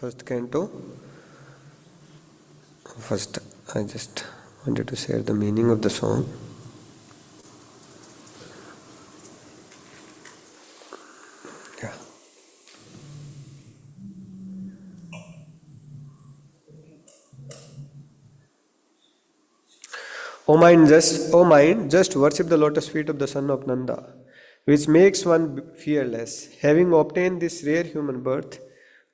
first canto. First, I just wanted to share the meaning of the song. Yeah. O mind, just worship the lotus feet of the son of Nanda, which makes one fearless. Having obtained this rare human birth,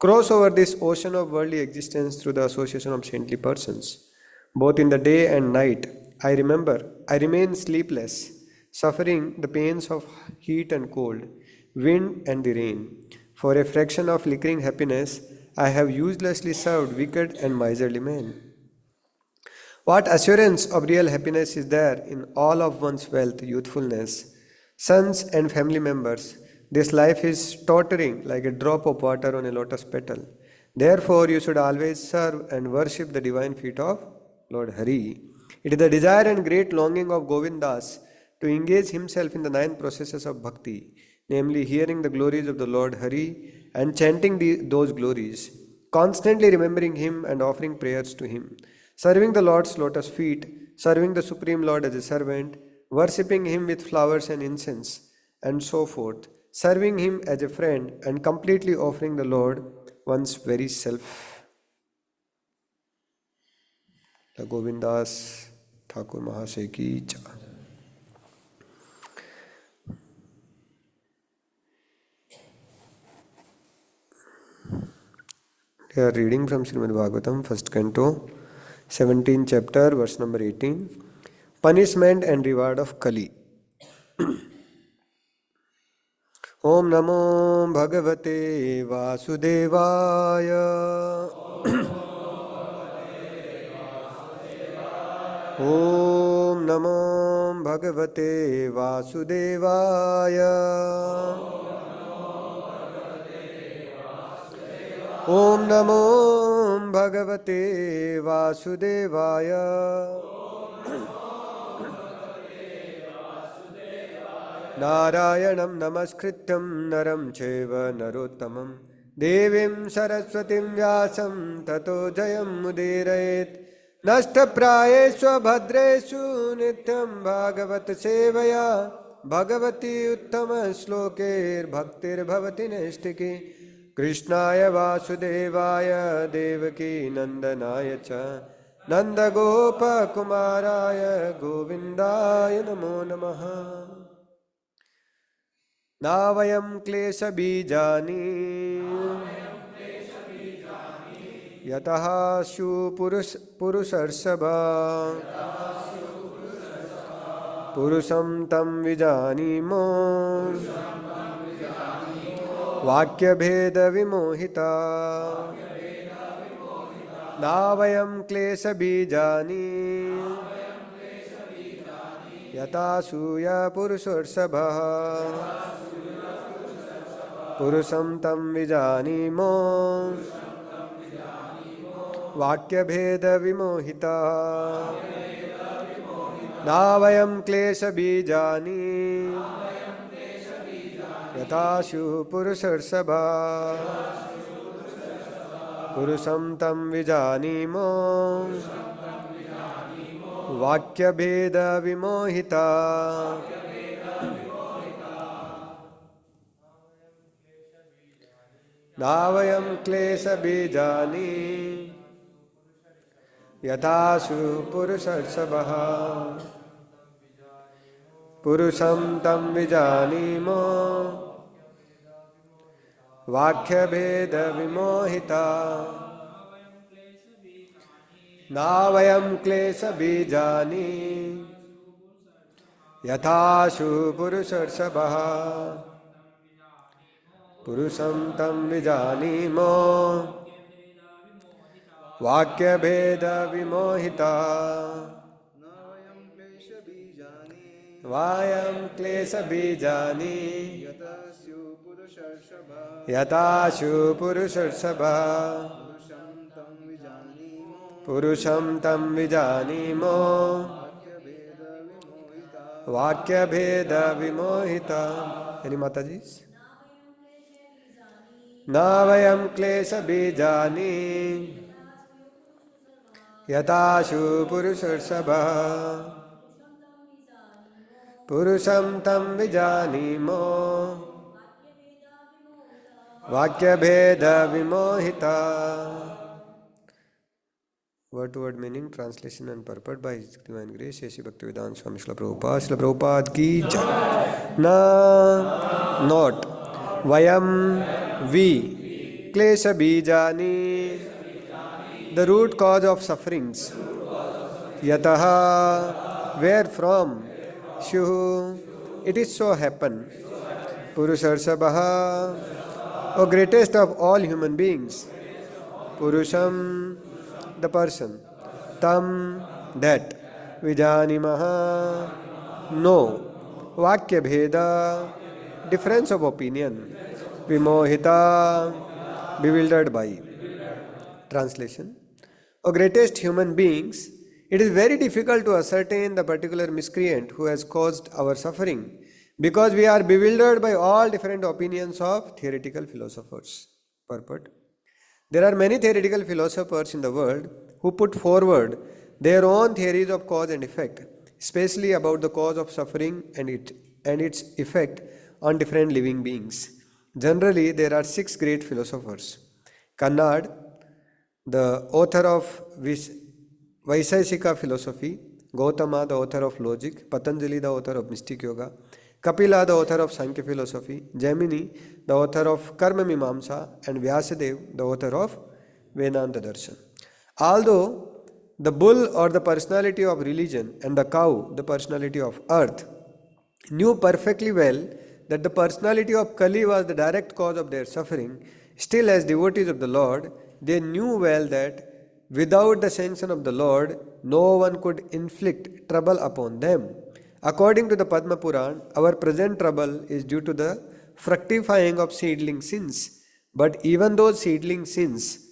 cross over this ocean of worldly existence through the association of saintly persons. Both in the day and night, I remain sleepless, suffering the pains of heat and cold, wind and the rain. For a fraction of flickering happiness, I have uselessly served wicked and miserly men. What assurance of real happiness is there in all of one's wealth, youthfulness, sons and family members? This life is tottering like a drop of water on a lotus petal. Therefore, you should always serve and worship the divine feet of Lord Hari. It is the desire and great longing of Govindas to engage himself in the 9 processes of bhakti, namely hearing the glories of the Lord Hari and chanting those glories, constantly remembering him and offering prayers to him, serving the Lord's lotus feet, serving the Supreme Lord as a servant, worshipping him with flowers and incense, and so forth, serving him as a friend, and completely offering the Lord one's very self. The Govindas Thakur Mahasaya ki jai. We are reading from Srimad Bhagavatam, first canto, 17th chapter, verse number 18. Punishment and reward of Kali. Om Namo Bhagavate Vasudevaya. Om Namo Bhagavate Vasudevaya. Om Namo Bhagavate Vasudevaya. Narayanam Namaskrityam Naram Cheva Narottamam Devim Saraswatim Vyasam Tato Jayam Mudirayet Nashtaprayesva Bhadreshu Nityam Bhagavat Sevaya Bhagavati Uttama Slokir Bhaktir Bhavati Nestiki Krishnaya Vasudevaya Devaki Nandanaya Cha Nanda Gopa Kumaraya Govindaya Namo Namaha. Navayam klesha bijani yataha shu purusarsabha purusam tam vijanimo vakya bheda vimohita. Navayam klesha bijani yata suya purusarsabha purusam tam vijanimo vakya bheda vimohita. Navayam klesha bijani yatashu purusarsabha purusam tam vijanimo vakya bheda vimohita. Navayam klesha bijani yatashu purusarsabha purusam tam vijanimo vakya bheda vimohita. Navayam klesha bijani yatashu purusarsabha purusam tam vijanimo vakya bheda vimohita. Vayam klesha bijani yatashu purusarsabha purusam tam vijanimo vakya bheda vimohita. Any Matajis? न वयं क्लेशबीजानि यथाशु पुरुषर्षभः पुरुषं तं विजानीमो वाक्यभेदविमोहिता. Word to word meaning, translation and purport by His Divine Grace, Shri Bhaktivedanta Swami Srila Prabhupada. Srila Prabhupada ki jai. Na, not. Vayam, we. Klesha bijani, the root cause of sufferings. Yataha, where from. Shuhu, it is so happen. Purusharsabaha, O greatest of all human beings. Purusham, the person. Tam, that. Vijanimaha, no. Vakya bheda, difference of opinion. Vimohita, bewildered by. Translation. O greatest human beings, it is very difficult to ascertain the particular miscreant who has caused our suffering, because we are bewildered by all different opinions of theoretical philosophers. Purport. There are many theoretical philosophers in the world who put forward their own theories of cause and effect, especially about the cause of suffering and its effect on different living beings. Generally, there are six great philosophers. Kannad, the author of Vaisesika philosophy; Gautama, the author of logic; Patanjali, the author of mystic yoga; Kapila, the author of Sankhya philosophy; Jaimini, the author of Karma Mimamsa; and Vyasadeva, the author of Vedanta Darshan. Although the bull, or the personality of religion, and the cow, the personality of earth, knew perfectly well that the personality of Kali was the direct cause of their suffering, still, as devotees of the Lord, they knew well that without the sanction of the Lord, no one could inflict trouble upon them. According to the Padma Puran, our present trouble is due to the fructifying of seedling sins. But even those seedling sins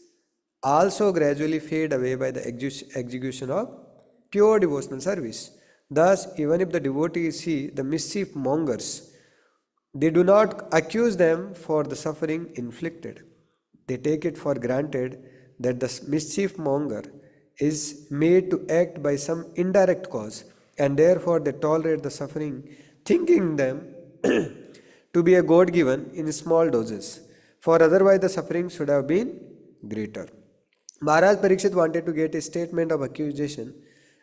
also gradually fade away by the execution of pure devotional service. Thus, even if the devotees see the mischief mongers, they do not accuse them for the suffering inflicted. They take it for granted that the mischief monger is made to act by some indirect cause, and therefore they tolerate the suffering, thinking them to be a God given in small doses, for otherwise the suffering should have been greater. Maharaj Parikshit wanted to get a statement of accusation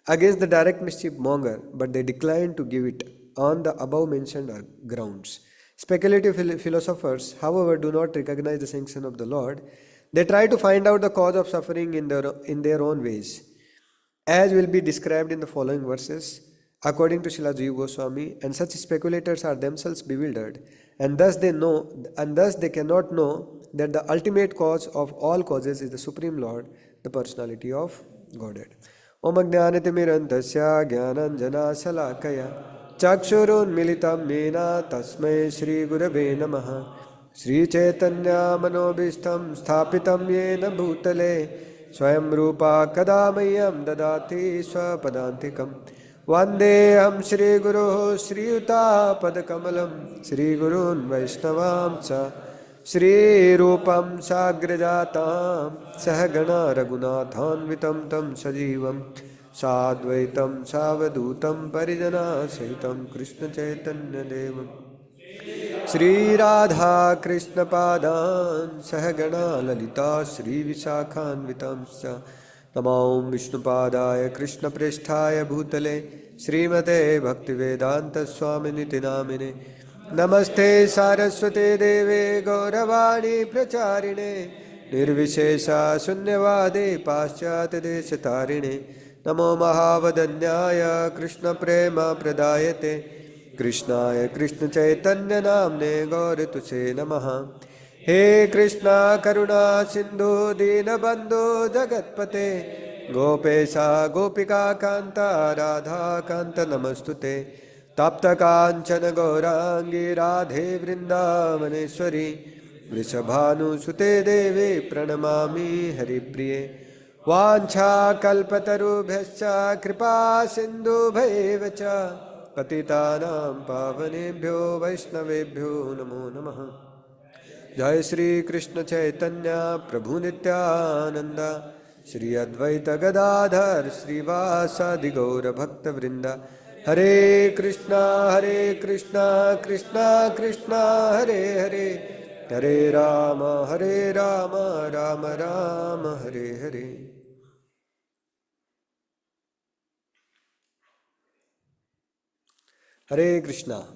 against the direct mischief monger, but they declined to give it on the above mentioned grounds. Speculative philosophers, however, do not recognize the sanction of the Lord. They try to find out the cause of suffering in their own ways, as will be described in the following verses. According to Srila Jiva Goswami, and such speculators are themselves bewildered, and thus they cannot know that the ultimate cause of all causes is the Supreme Lord, the personality of Godhead. Om Ajnanatimirandasya Jnananjana Salakaya Chakshurunmilitam Mena Tasmai Shri Gurave Namaha Shri Chaitanya Manobishtam Sthapitam Yena Bhutale Swayam Rupa Kadamayyam Dadati Swapadantikam Vandeham Shri Guru Shri Yuta Padakamalam Shri Gurun Vaishnavam Cha Shri Rupam Sagrajatam Sahagana Raghunathanvitam Tam Sajivam Sadvaitam Savadutam Parijana Sahitam Krishna Chaitanya Devam Shri Radha Krishna Padan Sahagana Lalita Shri Vishakhanvitam Sa Namam Vishnu Padaya Krishna Presthaya Bhutale Srimate Bhaktivedanta Swaminiti Namine Namaste Saraswate Deve Gauravani Pracharine Nirvishesha Sunyavade Paschat Deshatarine Namo Mahavadanyaya Krishna Prema Pradayate Krishnaya Krishna Chaitanya Namne Gaurituse Namaha He Krishna Karuna Sindhu Dinabandhu Jagatpate Gopesha Gopika Kanta Radha Kanta Namastute Tapta Kanchana Gaurangi Radhe Vrindavaneshwari Vrishabhanu Sute Devi Pranamami Haripriye Vancha Kalpatarubhyascha Kripa Sindhu Bhaivacha पतितानां पावनेभ्यो वैष्णवेभ्यो नमो नमः Jai Shri Krishna Chaitanya Prabhu Nityananda Shri Advaita Gadadhar Srivasadi Gaura Bhakta Vrinda Hare Krishna Krishna Krishna Hare Hare Hare Rama Rama Rama Hare Hare. Hare Krishna.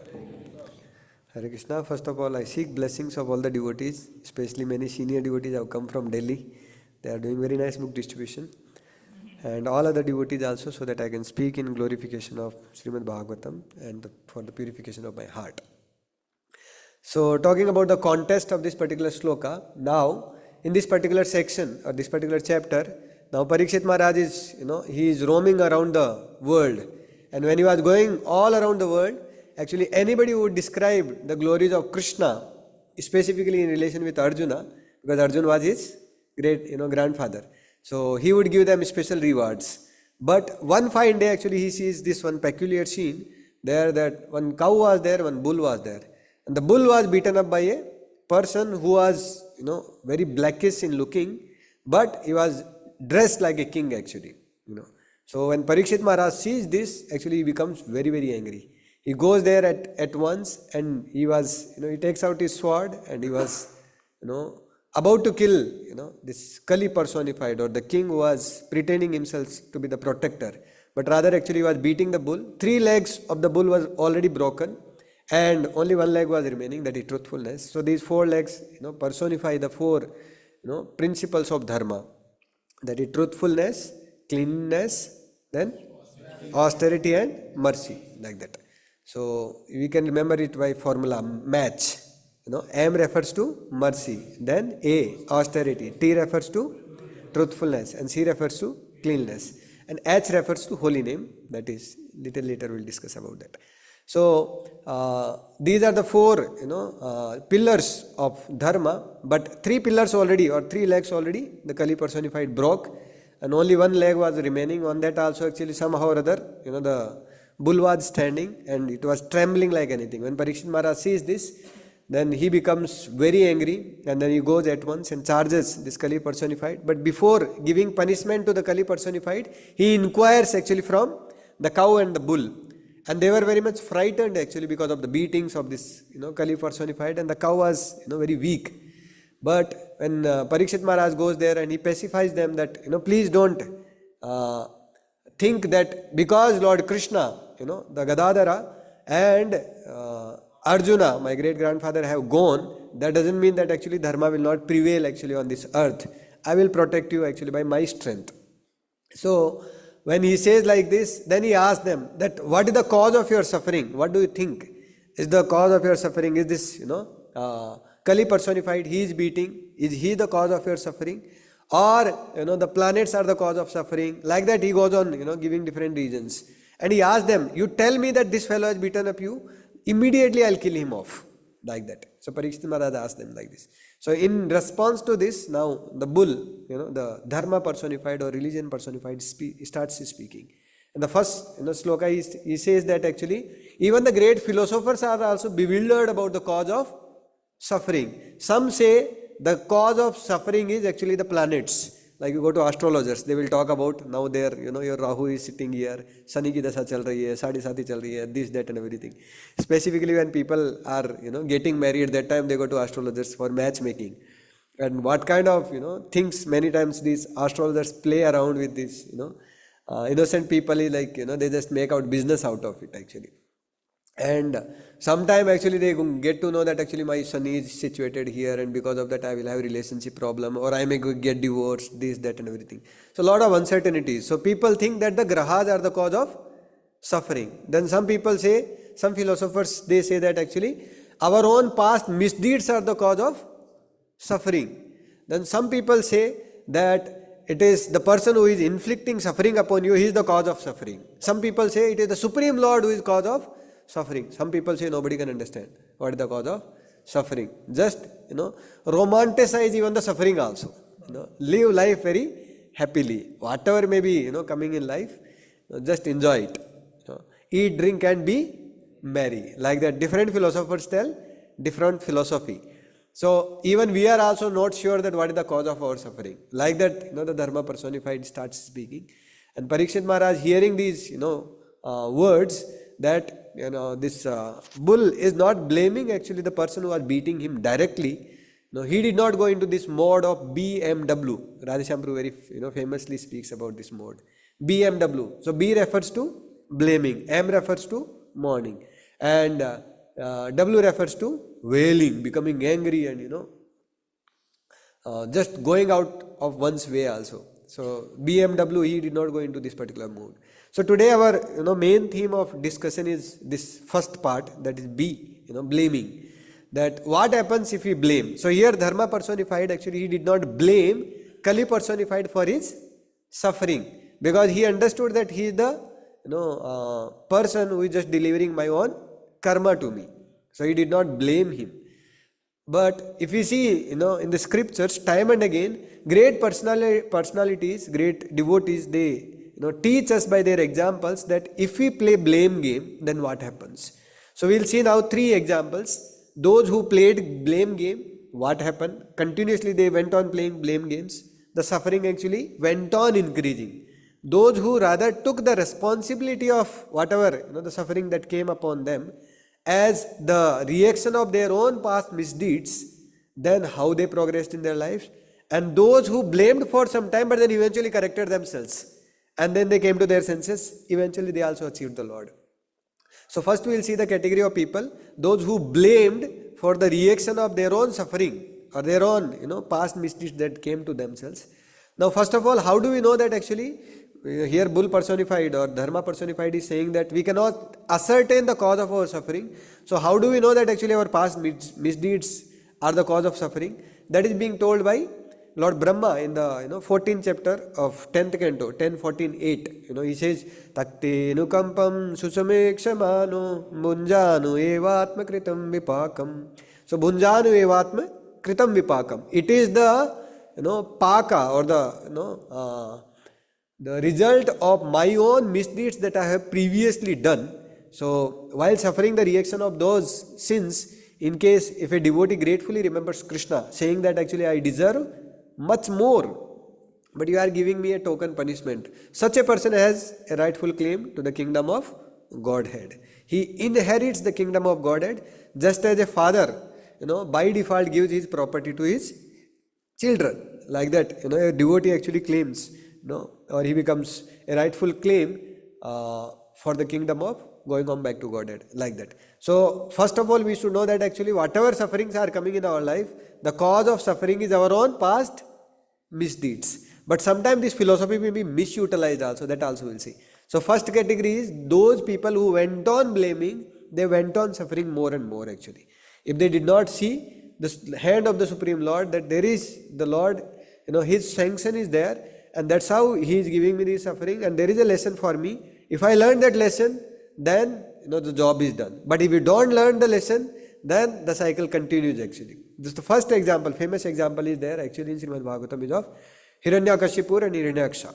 Hare Krishna. First of all, I seek blessings of all the devotees, especially many senior devotees have come from Delhi. They are doing very nice book distribution. And all other devotees also, so that I can speak in glorification of Srimad Bhagavatam and for the purification of my heart. So, talking about the context of this particular sloka, now in this particular section or this particular chapter, now Parikshit Maharaj is, he is roaming around the world. And when he was going all around the world, actually anybody who would describe the glories of Krishna, specifically in relation with Arjuna, because Arjuna was his great, grandfather. So he would give them special rewards. But one fine day actually he sees this one peculiar scene there, that one cow was there, one bull was there. And the bull was beaten up by a person who was, very blackish in looking, but he was dressed like a king actually, So when Parikshit Maharaj sees this, actually he becomes very, very angry. He goes there at once and he was, he takes out his sword and he was, about to kill, this Kali personified, or the king who was pretending himself to be the protector. But rather actually he was beating the bull. 3 legs of the bull was already broken and only 1 leg was remaining, that is truthfulness. So these 4 legs, personify the 4, principles of dharma. That is truthfulness, cleanliness, then austerity and mercy, like that. So we can remember it by formula match. M refers to mercy, then A, austerity, T refers to truthfulness, and C refers to cleanliness, and H refers to holy name. That is, little later we'll discuss about that. So these are the 4 pillars of dharma, but 3 pillars already, or 3 legs already the Kali personified broke, and only 1 leg was remaining. On that also actually somehow or other, the bull was standing and it was trembling like anything. When Parikshit Maharaj sees this, then he becomes very angry and then he goes at once and charges this Kali personified. But before giving punishment to the Kali personified, he inquires actually from the cow and the bull. And they were very much frightened actually because of the beatings of this, Kali personified, and the cow was, very weak. But when Parikshit Maharaj goes there and he pacifies them that, please don't think that because Lord Krishna, the Gadadhara and Arjuna, my great grandfather, have gone, that doesn't mean that actually dharma will not prevail actually on this earth. I will protect you actually by my strength. So when he says like this, then he asks them that what is the cause of your suffering? What do you think is the cause of your suffering? Is this, Kali personified, he is beating, is he the cause of your suffering? Or, the planets are the cause of suffering? Like that he goes on, giving different reasons. And he asks them, you tell me that this fellow has beaten up you, immediately I'll kill him off. Like that. So Parikshit Maharaj asked them like this. So in response to this, now the bull, the dharma personified or religion personified starts speaking. In the first sloka, he says that actually even the great philosophers are also bewildered about the cause of suffering. Some say the cause of suffering is actually the planets. Like you go to astrologers, they will talk about now there, your Rahu is sitting here, Shani ki dasha chal rahi hai, Sadi Sati chal rahi hai, this, that and everything. Specifically when people are, getting married, that time they go to astrologers for matchmaking. And what kind of, things many times these astrologers play around with this, innocent people is like, they just make out business out of it actually. And sometime actually they get to know that actually my son is situated here and because of that I will have relationship problem or I may get divorced, this, that and everything. So a lot of uncertainties. So people think that the grahas are the cause of suffering. Then some people say, some philosophers, they say that actually our own past misdeeds are the cause of suffering. Then some people say that it is the person who is inflicting suffering upon you, he is the cause of suffering. Some people say it is the Supreme Lord who is cause of suffering. Some people say nobody can understand what is the cause of suffering. Just, romanticize even the suffering also. Live life very happily. Whatever may be, coming in life, just enjoy it. Eat, drink and be merry. Like that, different philosophers tell different philosophy. So even we are also not sure that what is the cause of our suffering. Like that, the Dharma personified starts speaking. And Parikshit Maharaj hearing these, words, that, this bull is not blaming actually the person who was beating him directly. No, he did not go into this mode of BMW. Radheshyam Prabhu very, famously speaks about this mode. BMW. So B refers to blaming, M refers to mourning, and W refers to wailing, becoming angry, and just going out of one's way also. So BMW, he did not go into this particular mode. So today our main theme of discussion is this first part, that is B, blaming. That what happens if we blame. So here Dharma personified, actually he did not blame, Kali personified for his suffering, because he understood that he is the person who is just delivering my own karma to me. So he did not blame him. But if we see, in the scriptures, time and again, great personalities, great devotees, they teach us by their examples that if we play blame game, then what happens. So we'll see now 3 examples. Those who played blame game, what happened? Continuously they went on playing blame games. The suffering actually went on increasing. Those who rather took the responsibility of whatever, the suffering that came upon them as the reaction of their own past misdeeds, then how they progressed in their lives. And those who blamed for some time but then eventually corrected themselves, and then they came to their senses, eventually they also achieved the Lord. So first we will see the category of people, those who blamed for the reaction of their own suffering or their own past misdeeds that came to themselves. Now first of all, how do we know that actually, here bull personified or Dharma personified is saying that we cannot ascertain the cause of our suffering. So how do we know that actually our past misdeeds are the cause of suffering? That is being told by Lord Brahma in the 14th chapter of 10th canto, 10:14:8. He says, Takte nukampam susamekshmano bunjanu evatma kritam vipakam. So bunjanu evatma kritam vipakam. It is the paka or the result of my own misdeeds that I have previously done. So while suffering the reaction of those sins, in case if a devotee gratefully remembers Krishna, saying that actually I deserve much more, but you are giving me a token punishment, such a person has a rightful claim to the kingdom of Godhead. He inherits the kingdom of Godhead, just as a father, by default gives his property to his children. Like that, a devotee actually claims, or he becomes a rightful claim for the kingdom of going on back to Godhead, like that. So first of all, we should know that actually whatever sufferings are coming in our life, the cause of suffering is our own past misdeeds. But sometimes this philosophy may be misutilized also, that also we'll see. So first category is those people who went on blaming, they went on suffering more and more actually. If they did not see the hand of the Supreme Lord, that there is the Lord, His sanction is there, and that's how He is giving me this suffering, and there is a lesson for me. If I learn that lesson, then the job is done. But if you don't learn the lesson, then the cycle continues actually. This is the first example, famous example is there actually in Srimad Bhagavatam, is of Hiranyakashipu and Hiranyaksha.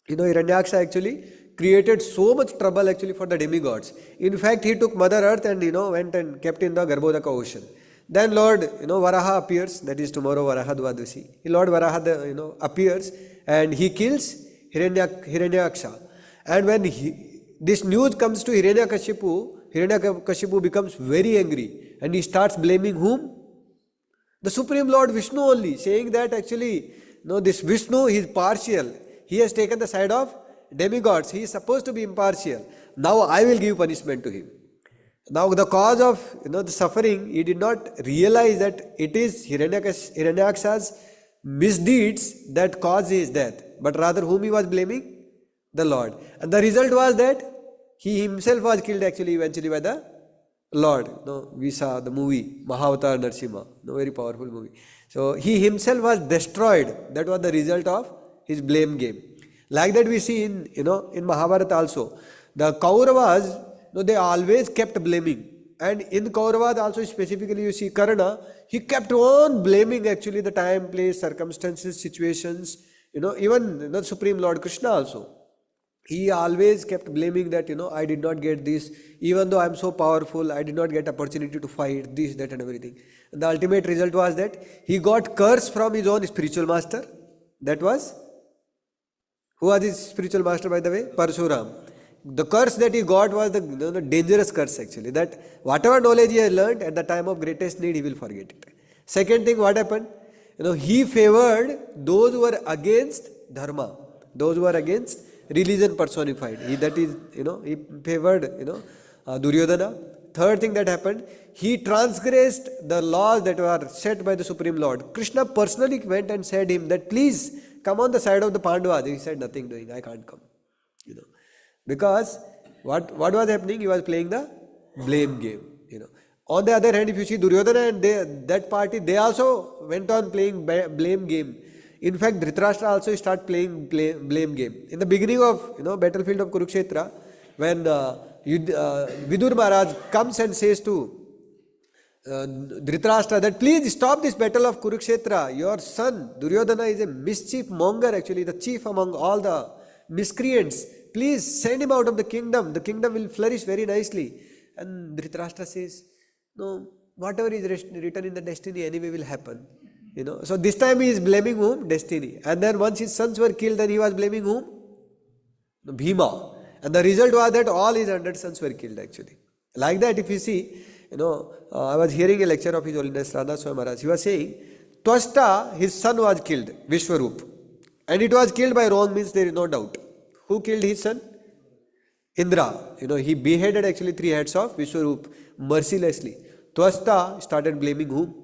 Hiranyaksha actually created so much trouble actually for the demigods. In fact, he took Mother Earth and went and kept in the Garbhodaka ocean. Then Lord Varaha appears, that is tomorrow Varaha Dwadasi. Lord Varaha appears and he kills Hiranyaksha. And when this news comes to Hiranyakashipu becomes very angry and he starts blaming whom? The Supreme Lord Vishnu only, saying that actually, this Vishnu, he is partial. He has taken the side of demigods. He is supposed to be impartial. Now I will give punishment to him. Now the cause of the suffering, he did not realize that it is Hiranyaksha's misdeeds that caused his death. But rather whom he was blaming? The Lord. And the result was that he himself was killed actually eventually by the Lord. We saw the movie Mahavatar Narsimha, very powerful movie. So he himself was destroyed. That was the result of his blame game. Like that we see in Mahabharata also. The Kauravas, they always kept blaming. And in Kauravas also specifically you see Karna, he kept on blaming actually the time, place, circumstances, situations, even the Supreme Lord Krishna also. he always kept blaming that, I did not get this, even though I am so powerful, I did not get opportunity to fight this, that and everything. And the ultimate result was that he got curse from his own spiritual master. That was, who was his spiritual master, by the way? Parshuram. The curse that he got was the dangerous curse actually, that whatever knowledge he has learned at the time of greatest need, he will forget it. Second thing, what happened? He favored those who were against dharma, those who were against religion personified. He favored, Duryodhana. Third thing that happened, he transgressed the laws that were set by the Supreme Lord. Krishna personally went and said him that please come on the side of the Pandavas. He said nothing doing, I can't come. Because what was happening? He was playing the blame game. On the other hand, if you see Duryodhana and that party, they also went on playing blame game. In fact, Dhritarashtra also started playing blame game. In the beginning of battlefield of Kurukshetra, when Vidur Maharaj comes and says to Dhritarashtra that please stop this battle of Kurukshetra. Your son Duryodhana is a mischief monger, actually the chief among all the miscreants. Please send him out of the kingdom. The kingdom will flourish very nicely. And Dhritarashtra says, no, whatever is written in the destiny anyway will happen. So this time he is blaming whom? Destiny. And then once his sons were killed, then he was blaming whom? Bhima. And the result was that all his 100 sons were killed actually. Like that, if you see, I was hearing a lecture of His Holiness Radha Swami Maharaj. He was saying, Twasta, his son was killed, Vishwarup. And it was killed by wrong means, there is no doubt. Who killed his son? Indra. He beheaded actually 3 heads of Vishwarup mercilessly. Twasta started blaming whom?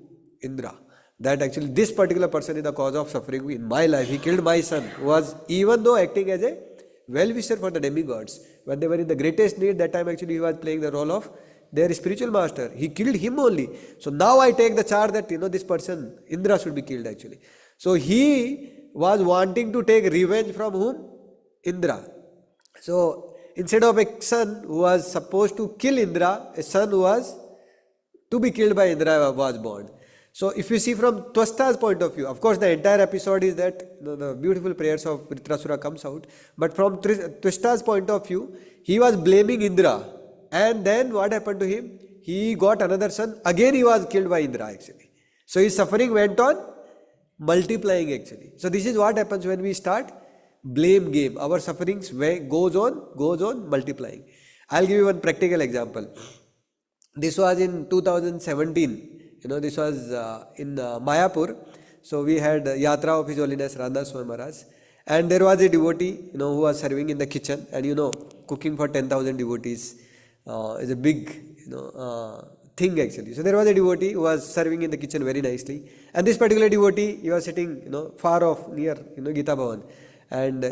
Indra. That actually this particular person is the cause of suffering in my life. He killed my son, who was even though acting as a well-wisher for the demigods. When they were in the greatest need, that time actually he was playing the role of their spiritual master. He killed him only. So now I take the charge that, this person, Indra, should be killed actually. So he was wanting to take revenge from whom? Indra. So instead of a son who was supposed to kill Indra, a son who was to be killed by Indra was born. So if you see from Twasta's point of view, of course the entire episode is that the beautiful prayers of Vritrasura comes out. But from Twasta's point of view, he was blaming Indra. And then what happened to him? He got another son. Again he was killed by Indra actually. So his suffering went on multiplying actually. So this is what happens when we start blame game. Our sufferings goes on multiplying. I'll give you one practical example. This was in 2017. This was in Mayapur. So we had Yatra of His Holiness Radha Swami Maharaj. And there was a devotee, who was serving in the kitchen. And cooking for 10,000 devotees is a big, thing actually. So there was a devotee who was serving in the kitchen very nicely. And this particular devotee, he was sitting, far off near, Gita Bhavan. And,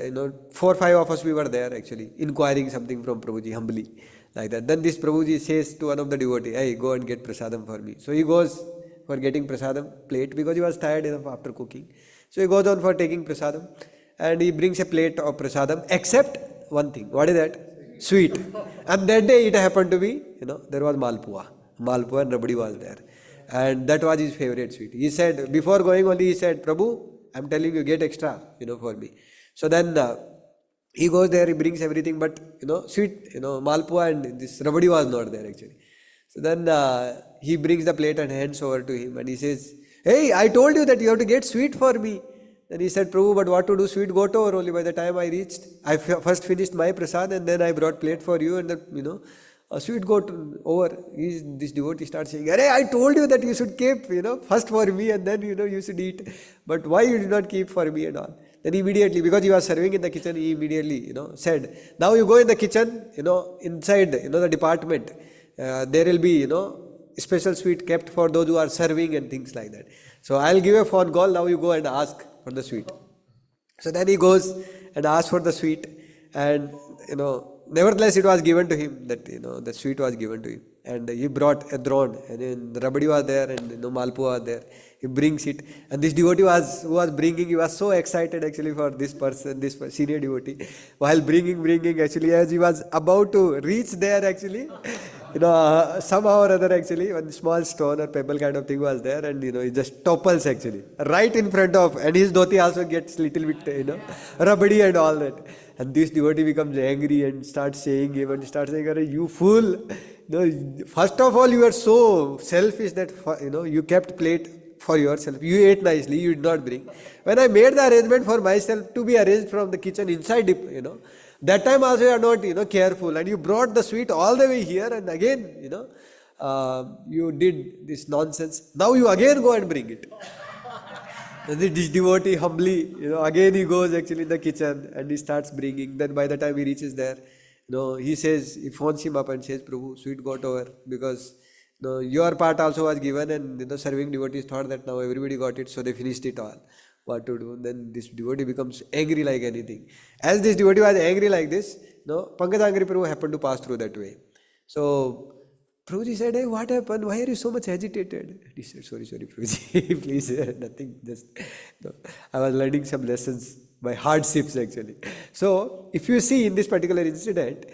4 or 5 of us, we were there actually, inquiring something from Prabhuji humbly. Like that. Then this Prabhuji says to one of the devotees, hey, go and get prasadam for me. So he goes for getting prasadam plate because he was tired enough after cooking. So he goes on for taking prasadam and he brings a plate of prasadam except one thing. What is that? Sweet. And that day it happened to be, there was Malpua. Malpua and Rabdi was there. And that was his favorite sweet. He said, before going only, he said, Prabhu, I'm telling you, get extra, for me. So then he goes there, he brings everything, but sweet, Malpua and this Rabdi was not there actually. So then he brings the plate and hands over to him and he says, hey, I told you that you have to get sweet for me. Then he said, Prabhu, but what to do? Sweet got over only. By the time I reached, I first finished my prasad and then I brought plate for you and sweet got over. This devotee starts saying, hey, I told you that you should keep, first for me and then, you should eat. But why you did not keep for me and all? Then immediately, because he was serving in the kitchen, he immediately, said, now you go in the kitchen, inside, the department, there will be, special sweet kept for those who are serving and things like that. So I'll give a phone call, now you go and ask for the sweet. So then he goes and asks for the sweet and, nevertheless it was given to him, that, the sweet was given to him. And he brought a drone and then the Rabdi was there and, Malpua was there. He brings it and this devotee who was bringing, he was so excited actually for this person, this senior devotee. While bringing actually, as he was about to reach there actually, Somehow or other actually one small stone or pebble kind of thing was there, and it just topples actually right in front of, and his dhoti also gets little bit rubbly and all that, and this devotee becomes angry and starts saying him and starts saying, "Arey, you fool! First of all, you are so selfish that you kept plate for yourself. You ate nicely, you did not bring. When I made the arrangement for myself to be arranged from the kitchen inside, that time also you are not, careful, and you brought the sweet all the way here, and again, you did this nonsense. Now you again go and bring it." And this devotee humbly, again he goes actually in the kitchen and he starts bringing. Then by the time he reaches there, he says, he phones him up and says, "Prabhu, sweet got over because your part also was given, and serving devotees thought that now everybody got it, so they finished it all. What to do?" Then this devotee becomes angry like anything. As this devotee was angry like this, Pankajangri Prabhu happened to pass through that way. So Prabhuji said, "Hey, what happened? Why are you so much agitated?" And he said, Sorry, Prabhuji, please, nothing, just, I was learning some lessons by hardships actually. So, if you see in this particular incident,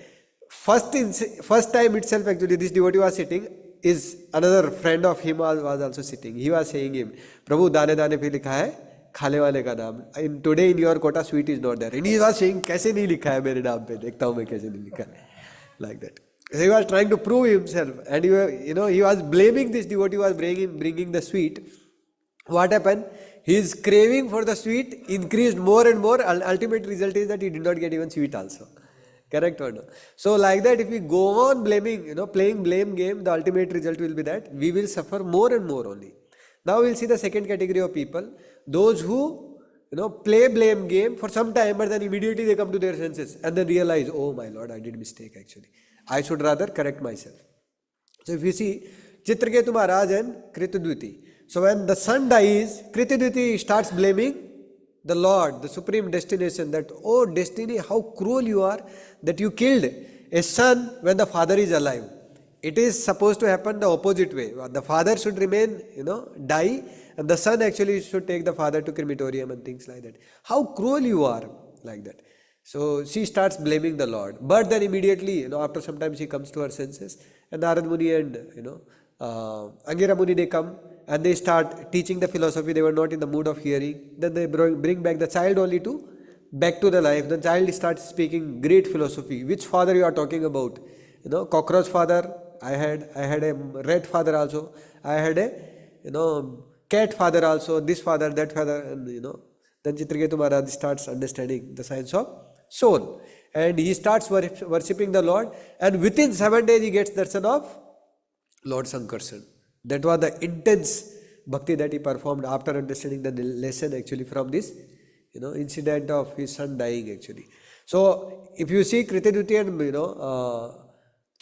first time itself actually, this devotee was sitting, is another friend of him was also sitting. He was saying him, "Prabhu, dane dane pe likha hai, खाने वाले का नाम. Today in your quota, sweet is not there." And he was saying, "कैसे नहीं लिखा है मेरे नाम पे, देखता हूँ मैं कैसे नहीं लिखा है." Like that. He was trying to prove himself, and he was blaming this devotee was bringing the sweet. What happened? His craving for the sweet increased more and more. Ultimate result is that he did not get even sweet also. Correct or no? So like that, if we go on blaming, playing blame game, the ultimate result will be that we will suffer more and more only. Now we'll see the second category of people, those who play blame game for some time, but then immediately they come to their senses and then realize, "Oh my Lord, I did mistake actually. I should rather correct myself." So if you see Chitraketu Maharaj and Kritudviti. So when the son dies, Kritudviti starts blaming the Lord, the supreme destination, that, "Oh destiny, how cruel you are that you killed a son when the father is alive." It is supposed to happen the opposite way. The father should remain, die, and the son actually should take the father to crematorium and things like that. How cruel you are, like that. So she starts blaming the Lord. But then immediately, after some time she comes to her senses, and Narad Muni and, Angira Muni, they come and they start teaching the philosophy. They were not in the mood of hearing. Then they bring back the child only back to the life. The child starts speaking great philosophy. Which father you are talking about? Cockroach father, I had a rat father also. I had a, cat father also, this father, that father, and then Chitraketu Maharaj starts understanding the science of soul, and he starts worshipping the Lord, and within 7 days he gets darshan of Lord Sankarshan. That was the intense bhakti that he performed after understanding the lesson actually from this incident of his son dying actually. So if you see Krityaduti and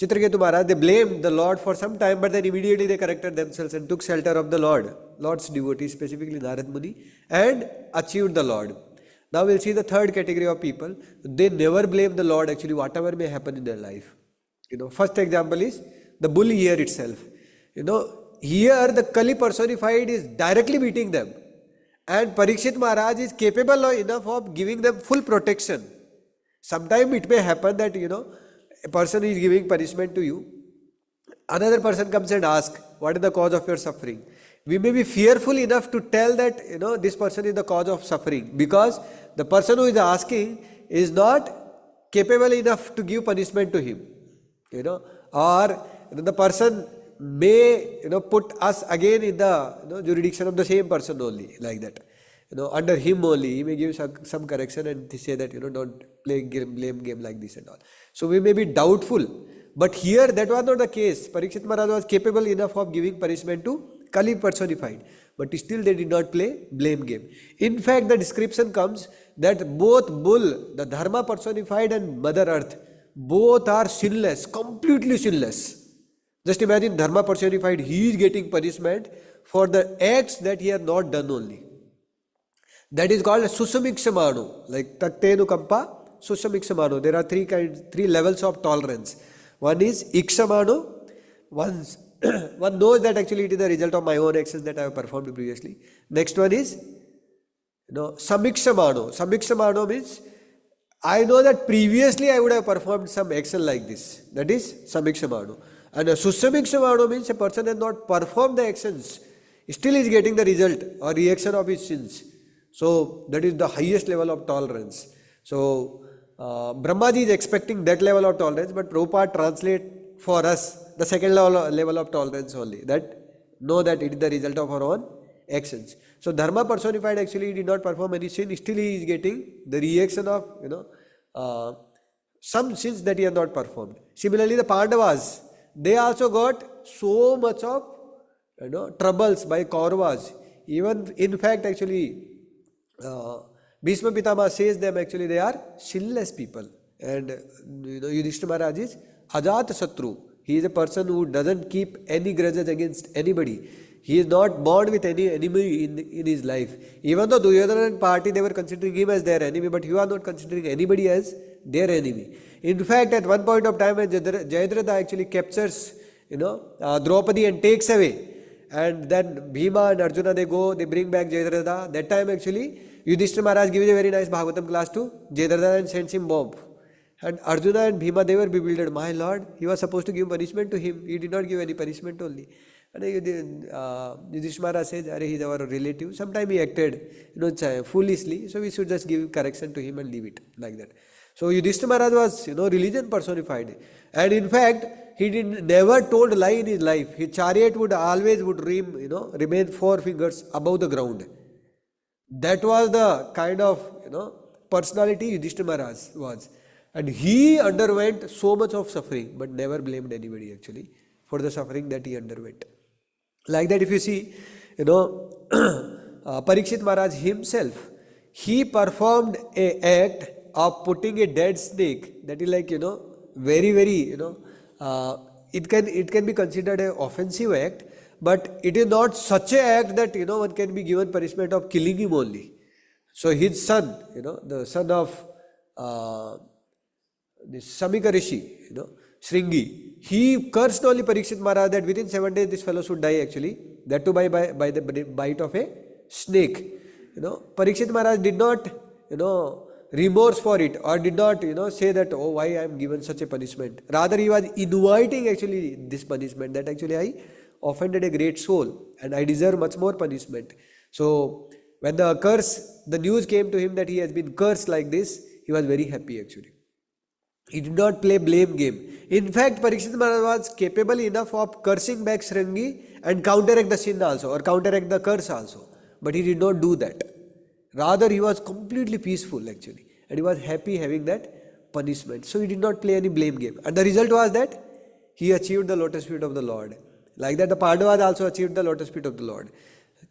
Chitraketu Maharaj, they blamed the Lord for some time, but then immediately they corrected themselves and took shelter of the Lord's devotee, specifically Narad Muni, and achieved the Lord. Now we'll see the third category of people. They never blame the Lord actually, whatever may happen in their life. First example is the bull here itself. Here the Kali personified is directly beating them, and Parikshit Maharaj is capable enough of giving them full protection. Sometimes it may happen that a person is giving punishment to you, another person comes and asks, "What is the cause of your suffering?" We may be fearful enough to tell that this person is the cause of suffering, because the person who is asking is not capable enough to give punishment to him, or the person may put us again in the jurisdiction of the same person only, like that. Under him only, he may give some correction and say that don't play blame game like this and all. So we may be doubtful, but here that was not the case. Parikshit Maharaj was capable enough of giving punishment to Kali personified, but still they did not play blame game. In fact, the description comes that both bull, the Dharma personified, and Mother Earth, both are sinless, completely sinless. Just imagine Dharma personified, he is getting punishment for the acts that he has not done only. That is called Susamiksamano, like Taktenu Kampa, Susamiksamano. There are three levels of tolerance. One is Iksamano, one knows that actually it is the result of my own actions that I have performed previously. Next one is Samiksamano. Samiksamano means I know that previously I would have performed some action like this. That is Samiksamano. And a Susamikshawano means a person has not performed the actions, still is getting the result or reaction of his sins. So that is the highest level of tolerance. So Brahmaji is expecting that level of tolerance, but Prabhupada translate for us the second level of tolerance only. That know that it is the result of our own actions. So Dharma personified actually did not perform any sin, still he is getting the reaction of some sins that he has not performed. Similarly, the Pandavas, they also got so much of troubles by Kauravas. Even in fact, actually, Bhishma Pitama says them actually they are sinless people. And Yudhishthira Maharaj is Ajat Satru. He is a person who doesn't keep any grudges against anybody. He is not born with any enemy in his life. Even though Duryodhana and party, they were considering him as their enemy, but he was not considering anybody as their enemy. In fact, at one point of time, when Jayadratha actually captures, Draupadi and takes away, and then Bhima and Arjuna, they bring back Jayadratha. That time actually, Yudhishthira Maharaj gives a very nice Bhagavatam class to Jayadratha and sends him bomb. And Arjuna and Bhima, they were bewildered. My lord, he was supposed to give punishment to him. He did not give any punishment only. And Yudhishthira Maharaj says, he is our relative. Sometimes he acted foolishly. So we should just give correction to him and leave it like that. So Yudhishthira Maharaj was religion personified. And in fact, he never told a lie in his life. His chariot would always remain 4 fingers above the ground. That was the kind of personality Yudhishthira Maharaj was. And he underwent so much of suffering, but never blamed anybody actually for the suffering that he underwent. Like that, if you see, Parikshit Maharaj himself, he performed an act of putting a dead snake. That is like, very, very, it can be considered an offensive act, but it is not such an act that, one can be given punishment of killing him only. So his son, the son of this Samika Rishi, Shringi, he cursed only Parikshit Maharaj that within 7 days this fellow should die actually. That too by the bite of a snake. Parikshit Maharaj did not, remorse for it or did not, say that, oh, why I am given such a punishment. Rather, he was inviting actually this punishment that actually I offended a great soul and I deserve much more punishment. So when the news came to him that he has been cursed like this, he was very happy actually. He did not play blame game. In fact, Parikshit Maharaj was capable enough of cursing back Shringi and counteract the sin also or counteract the curse also. But he did not do that. Rather, he was completely peaceful actually. And he was happy having that punishment. So he did not play any blame game. And the result was that he achieved the lotus feet of the Lord. Like that, the Pandavas also achieved the lotus feet of the Lord.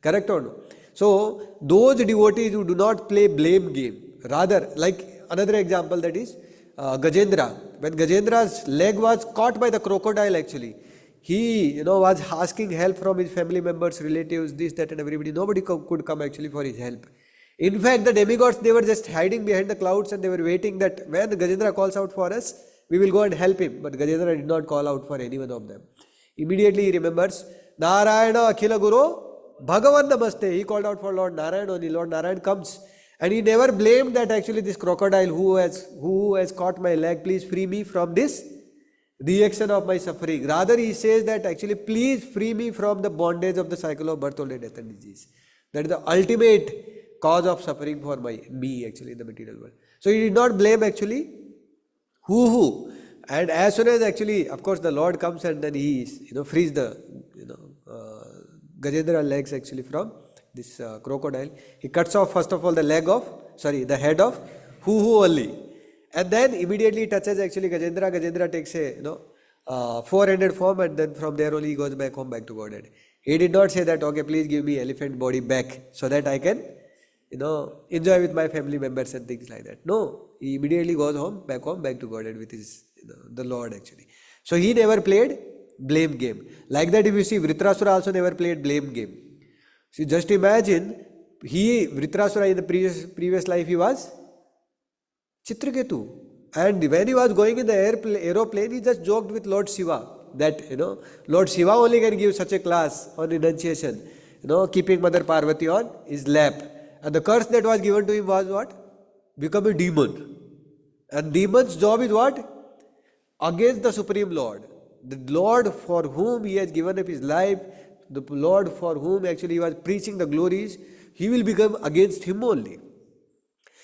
Correct or no? So, those devotees who do not play blame game, rather, like another example that is, Gajendra. When Gajendra's leg was caught by the crocodile actually, he was asking help from his family members, relatives, this, that and everybody. Nobody could come actually for his help. In fact, the demigods, they were just hiding behind the clouds and they were waiting that when Gajendra calls out for us, we will go and help him. But Gajendra did not call out for any one of them. Immediately he remembers, Narayana Akhila Guru Bhagavan Namaste. He called out for Lord Narayan only. Lord Narayan comes. And he never blamed that actually this crocodile who has caught my leg, please free me from this reaction of my suffering. Rather, he says that actually, please free me from the bondage of the cycle of birth, old age, death and disease. That is the ultimate cause of suffering for me actually in the material world. So he did not blame actually who. And as soon as actually, of course, the Lord comes and then he frees the Gajendra legs actually from this crocodile. He cuts off first of all the the head of who only. And then immediately touches actually Gajendra. Gajendra takes a four-handed form and then from there only he goes back home, back to Godhead. He did not say that, okay, please give me elephant body back so that I can, enjoy with my family members and things like that. No, he immediately goes back to Godhead with his, the Lord actually. So he never played blame game. Like that, if you see, Vritrasura also never played blame game. So just imagine, Vritrasura in the previous life, he was Chitraketu. And when he was going in the aeroplane, he just joked with Lord Shiva that, Lord Shiva only can give such a class on renunciation, keeping Mother Parvati on his lap. And the curse that was given to him was what? Become a demon. And demon's job is what? Against the Supreme Lord. the Lord for whom he has given up his life, the Lord for whom actually he was preaching the glories, he will become against him only.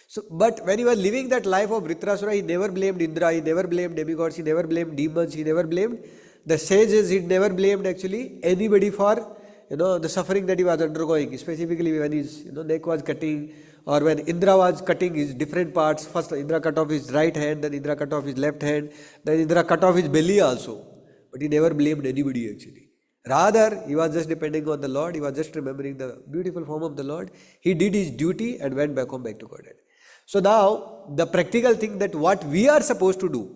So, but when he was living that life of Vritrasura, he never blamed Indra, he never blamed demigods, he never blamed demons, he never blamed the sages, he never blamed actually anybody for the suffering that he was undergoing. Specifically when his neck was cutting, or when Indra was cutting his different parts. First Indra cut off his right hand, then Indra cut off his left hand, then Indra cut off his belly also. But he never blamed anybody actually. Rather, he was just depending on the Lord, he was just remembering the beautiful form of the Lord. He did his duty and went back home, back to Godhead. So now, the practical thing that what we are supposed to do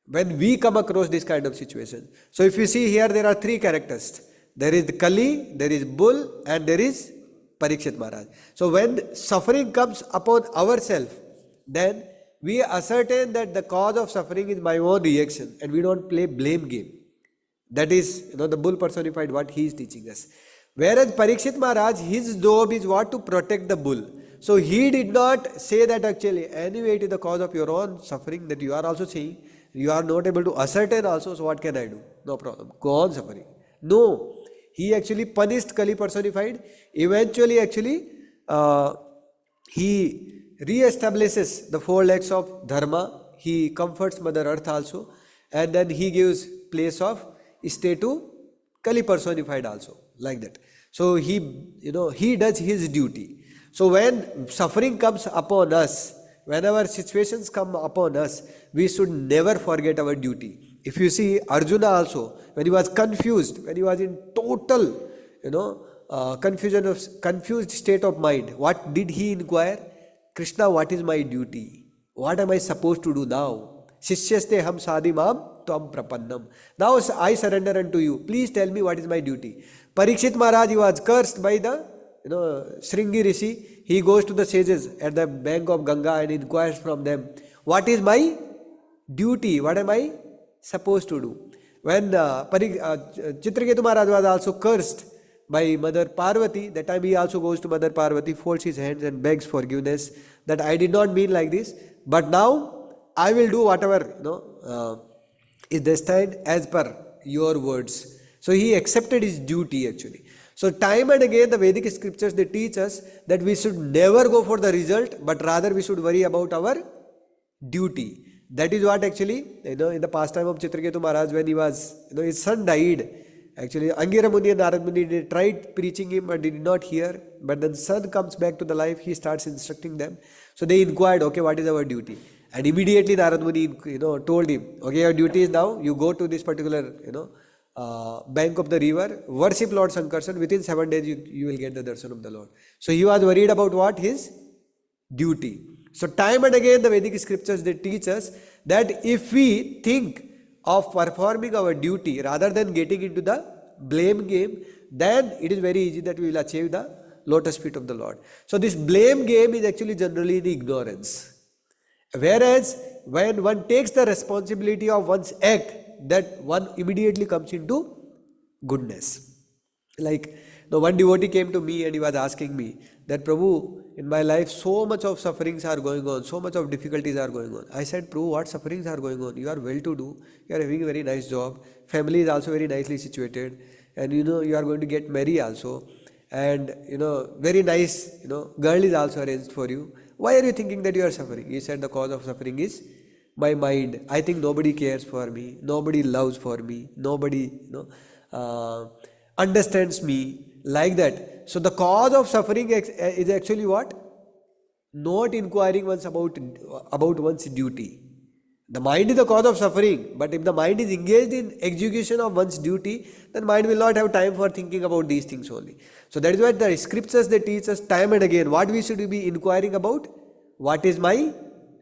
when we come across this kind of situation. So if you see here, there are three characters. There is the Kali, there is Bull, and there is Parikshit Maharaj. So when suffering comes upon ourselves, then we ascertain that the cause of suffering is my own reaction, and we don't play blame game. That is, the bull personified what he is teaching us. Whereas Parikshit Maharaj, his job is what? To protect the bull. So he did not say that actually, anyway it is the cause of your own suffering that you are also seeing. You are not able to ascertain also, so what can I do? No problem. Go on suffering. No. He actually punished Kali personified. Eventually actually, he re-establishes the four legs of Dharma. He comforts Mother Earth also. And then he gives place of stay to Kali personified also. Like that. So he does his duty. So when suffering comes upon us, whenever situations come upon us, we should never forget our duty. If you see Arjuna also, when he was confused, when he was in total, confused state of mind, what did he inquire? Krishna, what is my duty? What am I supposed to do now? Shishyaste ham sadhimam tvam prapannam. Now I surrender unto you. Please tell me what is my duty. Parikshit Maharaj, he was cursed by the Shringi Rishi. He goes to the sages at the bank of Ganga and inquires from them, what is my duty? What am I supposed to do? When Chitraketu Maharaj was also cursed by Mother Parvati, that time he also goes to Mother Parvati, folds his hands and begs forgiveness, that I did not mean like this, but now I will do whatever is destined as per your words. So he accepted his duty actually. So time and again the Vedic scriptures, they teach us that we should never go for the result, but rather we should worry about our duty. That is what actually, in the pastime of Chitraketu Maharaj, when he was, his son died. Actually, Angira Muni and Narad Muni, they tried preaching him but did not hear. But then son comes back to the life, he starts instructing them. So they inquired, okay, what is our duty? And immediately Narad Muni, told him, okay, your duty is now, you go to this particular, bank of the river, worship Lord Sankarshan, within 7 days you will get the darshan of the Lord. So he was worried about what? His duty. So time and again the Vedic scriptures, they teach us that if we think of performing our duty rather than getting into the blame game, then it is very easy that we will achieve the lotus feet of the Lord. So this blame game is actually generally the ignorance. Whereas when one takes the responsibility of one's act, that one immediately comes into goodness. Like, one devotee came to me and he was asking me that, Prabhu, in my life so much of sufferings are going on, so much of difficulties are going on. I said, Prabhu, what sufferings are going on? You are well to do, you are having a very nice job, family is also very nicely situated, and you are going to get married also, and very nice, girl is also arranged for you. Why are you thinking that you are suffering? He said, the cause of suffering is my mind. I think nobody cares for me, nobody loves for me, nobody understands me, like that. So the cause of suffering is actually what? Not inquiring about one's duty. The mind is the cause of suffering, but if the mind is engaged in execution of one's duty, then mind will not have time for thinking about these things only. So that is why the scriptures, they teach us time and again what we should be inquiring about. What is my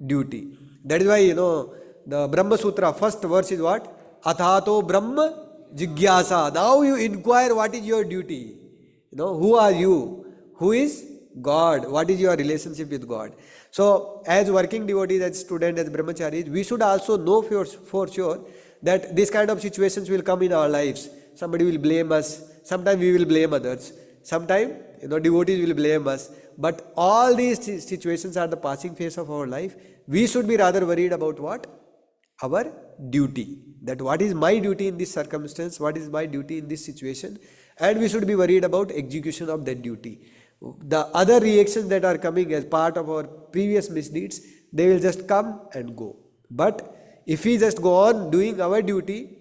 duty? That is why, the Brahma Sutra, first verse is what? Athato Brahma Jigyasa. Now you inquire what is your duty. Who are you? Who is God? What is your relationship with God? So as working devotees, as students, as brahmacharis, we should also know for sure that this kind of situations will come in our lives. Somebody will blame us. Sometimes we will blame others. Sometimes, devotees will blame us. But all these situations are the passing phase of our life. We should be rather worried about what? our duty. That what is my duty in this circumstance, what is my duty in this situation, and we should be worried about execution of that duty. The other reactions that are coming as part of our previous misdeeds, they will just come and go. But if we just go on doing our duty,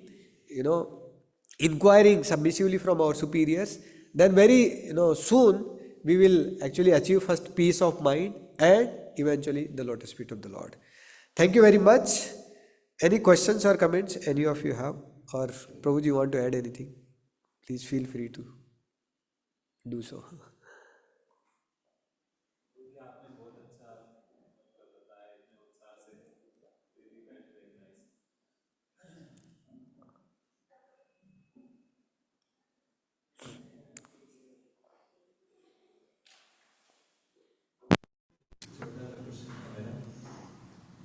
inquiring submissively from our superiors, then very soon we will actually achieve first peace of mind and eventually the lotus feet of the Lord. Thank you very much. Any questions or comments any of you have, or Prabhuji, you want to add anything? Please feel free to do so.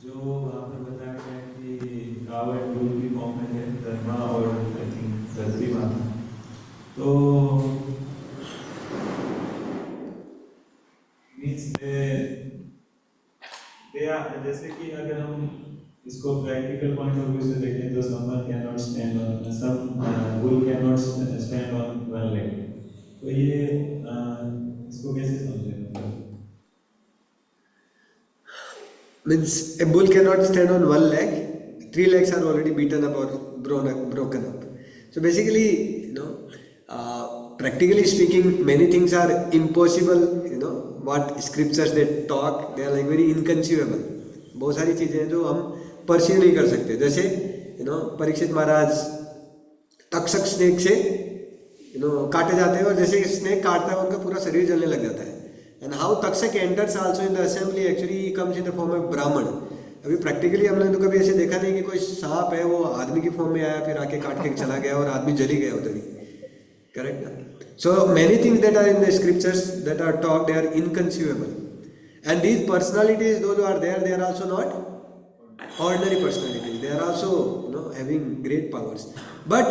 जो आपने बताया है कि काव and bull की form में है धर्मा और आई थिंक धरती माता, तो मीन्स दे आर, जैसे कि अगर हम इसको प्रैक्टिकल पॉइंट ऑफ व्यू से देखें तो someone can not stand on some bull can not stand on one leg, तो ये इसको कैसे समझें? Means a bull cannot stand on one leg, three legs are already beaten up or broken up. So basically, practically speaking, many things are impossible. What scriptures they talk, they are like very inconceivable. बहुत सारी चीजें हैं जो हम perceive नहीं कर सकते. जैसे परीक्षित महाराज तक्षक स्नेक से काटे जाते हैं, और जैसे स्नेक काटता है उनका पूरा शरीर जलने लग जाता है. And how Takshak enters also in the assembly, actually he comes in the form of Brahman. अभी प्रैक्टिकली हमने तो कभी ऐसे देखा नहीं कि कोई सांप है वो आदमी की फॉर्म में आया फिर आके काट के चला गया और आदमी जली गया उधर ही. करेक्ट ना? So many things that are in the scriptures that are talk, they are inconceivable. And these personalities though are there, they are also not ordinary personalities. They are also having great powers. But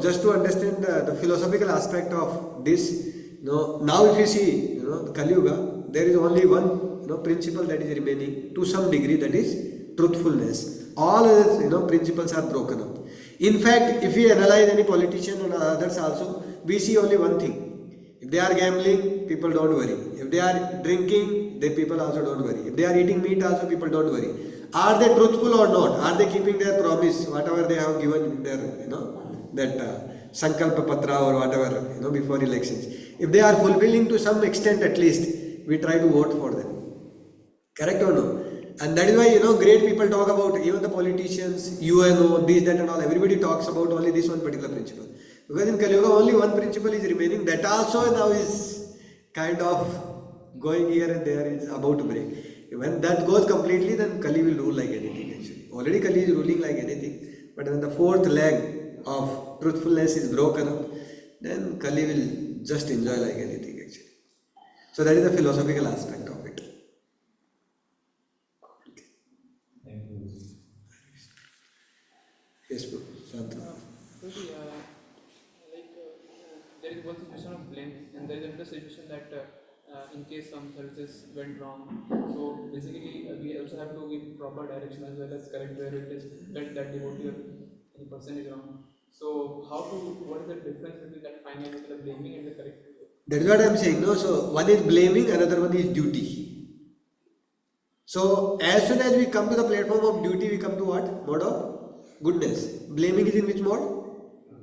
just to understand the philosophical aspect of this, now if you see the Kali Yuga, there is only one principle that is remaining to some degree, that is truthfulness. All other principles are broken up. In fact, if we analyze any politician or others also, we see only one thing. If they are gambling, people don't worry. If they are drinking, then people also don't worry. If they are eating meat also, people don't worry. Are they truthful or not? Are they keeping their promise, whatever they have given in their that Sankalpa Patra or whatever before elections? If they are fulfilling to some extent at least, we try to vote for them. Correct or no? And that is why great people talk about, even the politicians, UNO, this, that and all, everybody talks about only this one particular principle. Because in Kali Yuga only one principle is remaining, that also now is kind of going here and there, is about to break. When that goes completely, then Kali will rule like anything actually. Already Kali is ruling like anything, but when the fourth leg of truthfulness is broken up, then Kali will just enjoy like anything actually. So that is the philosophical aspect of it. Okay. Thank you. Yes, bro. There is one situation of blame, and there is another situation that in case some services went wrong, so basically we also have to give proper direction as well as correct where it is that devotee or any person is wrong. So what is the difference between that fine line between the blaming and the correct? That is what I am saying. No, so one is blaming, another one is duty. So as soon as we come to the platform of duty, we come to what? Mode of goodness. Blaming is in which mode?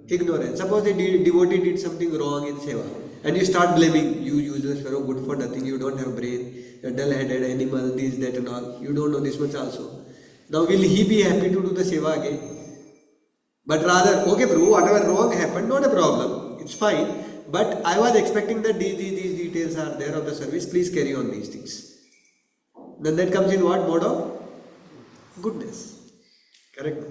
Ignorance. Suppose the devotee did something wrong in seva, and you start blaming, you useless fellow, good for nothing, you don't have brain, you're dull-headed animal, this, that and all, you don't know this much also. Now will he be happy to do the seva again? But rather, okay Prabhu, whatever wrong happened, not a problem, it's fine, but I was expecting that these details are there of the service, please carry on these things. Then that comes in what? Mode of goodness. Correct?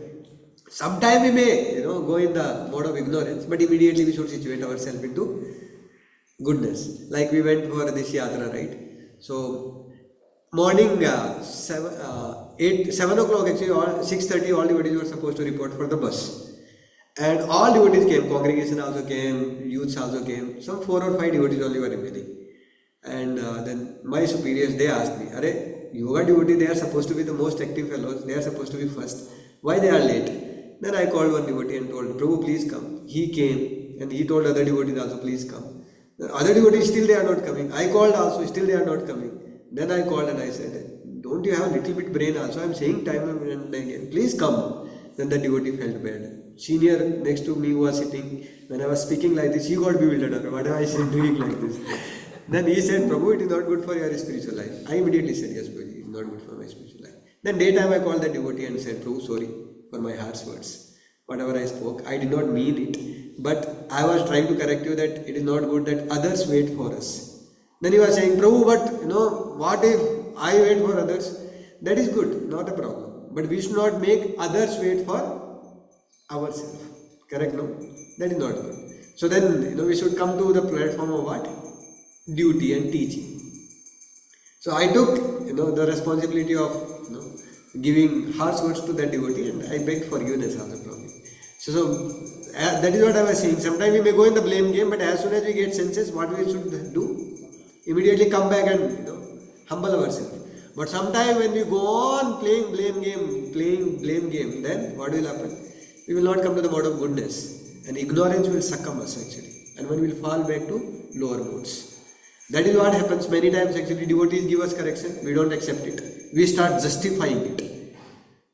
Sometime we may go in the mode of ignorance, but immediately we should situate ourselves into goodness. Like we went for this yatra, right? So morning 7 o'clock actually, 6:30 all devotees were supposed to report for the bus, and all devotees came. Congregation also came, youths also came. Some 4 or 5 devotees only were remaining. And then my superiors, they asked me, "Arey, yoga devotee, they are supposed to be the most active fellows. They are supposed to be first. Why they are late? Then I called one devotee and told, Prabhu, please come. He came and he told other devotees also, please come. The other devotees still they are not coming. I called also, still they are not coming. Then I called and I said, don't you have a little bit brain also? I am saying time and again, please come. Then the devotee felt bad. Senior next to me who was sitting, when I was speaking like this, he got bewildered. What am I saying, doing like this? Then he said, Prabhu, it is not good for your spiritual life. I immediately said, yes, Prabhuji, it is not good for my spiritual life. Then daytime I called the devotee and said, Prabhu, sorry for my harsh words. Whatever I spoke, I did not mean it. But I was trying to correct you that it is not good that others wait for us. Then he was saying, Prabhu, but what if I wait for others? That is good, not a problem. But we should not make others wait for ourselves. Correct, no? That is not good. So then, we should come to the platform of what? Duty and teaching. So I took, the responsibility of, giving harsh words to that devotee, and I begged forgiveness also from him. So that is what I was saying. Sometimes we may go in the blame game, but as soon as we get senses, what we should do? Immediately come back and, humble ourselves. But sometimes when we go on playing blame game, then what will happen? We will not come to the mode of goodness, and ignorance will succumb us actually, and one will fall back to lower modes. That is what happens many times actually. Devotees give us correction, we don't accept it. We start justifying it.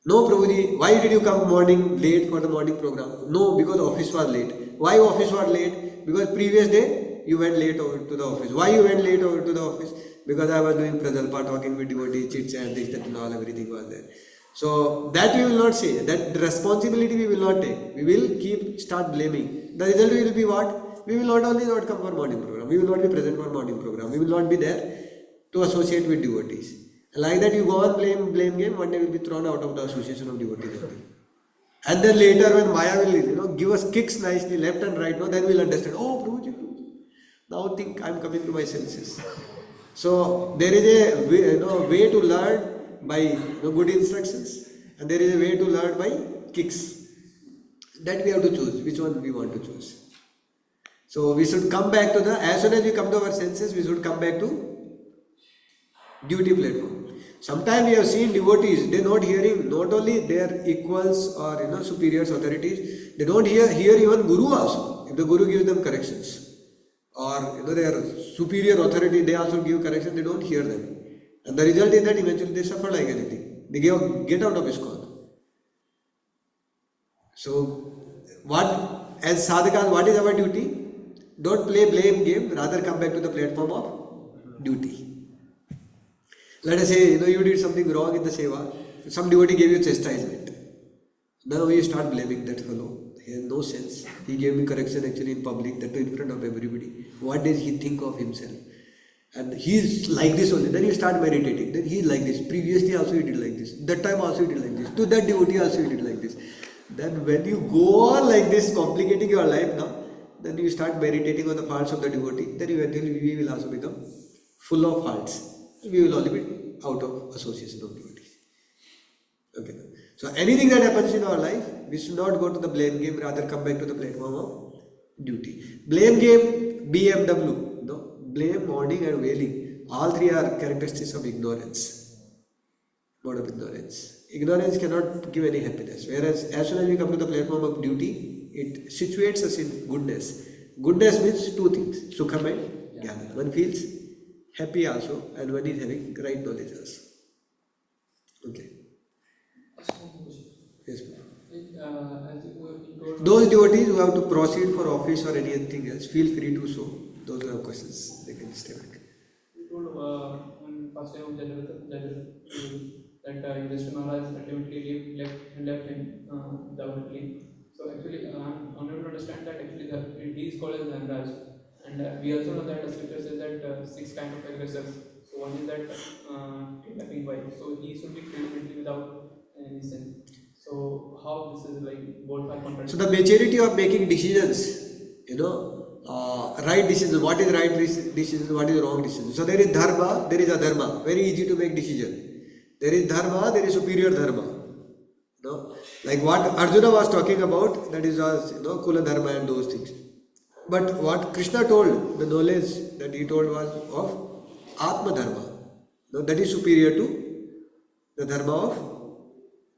No, Prabhuji, why did you come morning late for the morning program? No, because office was late. Why office was late? Because previous day you went late over to the office. Why you went late over to the office? Because I was doing prajalpa, talking with devotees, chit chat, this, that and all, everything was there. So that we will not say, that responsibility we will not take. We will start blaming. The result will be what? We will not only not come for morning program, we will not be present for morning program, we will not be there to associate with devotees. Like that you go on blame game, one day will be thrown out of the association of devotees. And then later when Maya will give us kicks nicely left and right, then we'll understand, oh Prabhuji, now think I am coming to my senses. So there is a way to learn by good instructions, and there is a way to learn by kicks. That we have to choose, which one we want to choose. So we should come back to as soon as we come to our senses, we should come back to duty platform. Sometimes we have seen devotees, they not hearing not only their equals or superiors, authorities, they don't hear even Guru also. If the Guru gives them corrections, or their superior authority, they also give correction, they don't hear them. And the result is that eventually they suffer like anything. They get out of ISKCON. So as sadhakas, what is our duty? Don't play blame game, rather come back to the platform of duty. Let us say, you did something wrong in the seva, some devotee gave you chastisement. Now you start blaming that fellow. He has no sense. He gave me correction actually in public, that in front of everybody. What does he think of himself? And he is like this only. Then you start meditating. Then he is like this. Previously also he did like this. That time also he did like this. To that devotee also he did like this. Then when you go on like this, complicating your life now, then you start meditating on the faults of the devotee. Then eventually we will also become full of faults. We will only be out of association of devotees. Okay. So anything that happens in our life, we should not go to the blame game, rather come back to the platform of duty. Blame game, BMW, blame, mourning and wailing. All three are characteristics of ignorance. Mode of ignorance. Ignorance cannot give any happiness. Whereas as soon as we come to the platform of duty, it situates us in goodness. Goodness means two things, sukham and jnana. One feels happy also, and one is having right knowledge also. Okay. Yes, those devotees who have to proceed for office or anything else, feel free to show. Those who have questions, they can stay back. You told on first day of January that Yudhishthira Maharaj ultimately left him doubtfully. So actually, I'm unable to understand that actually he is called as Dhanraj. And we also know that the scripture says that 6 kind of aggressors. So one is that kidnapping wife. So he should be killed immediately without any sin. So how this is like both are contradictory? So the maturity of making decisions, right decision, what is right decision, what is wrong decision. So there is dharma, there is adharma. Very easy to make decision. There is dharma, there is superior dharma. Like what Arjuna was talking about, that is Kula dharma and those things. But what Krishna told, the knowledge that he told was of Atma dharma. That is superior to the dharma of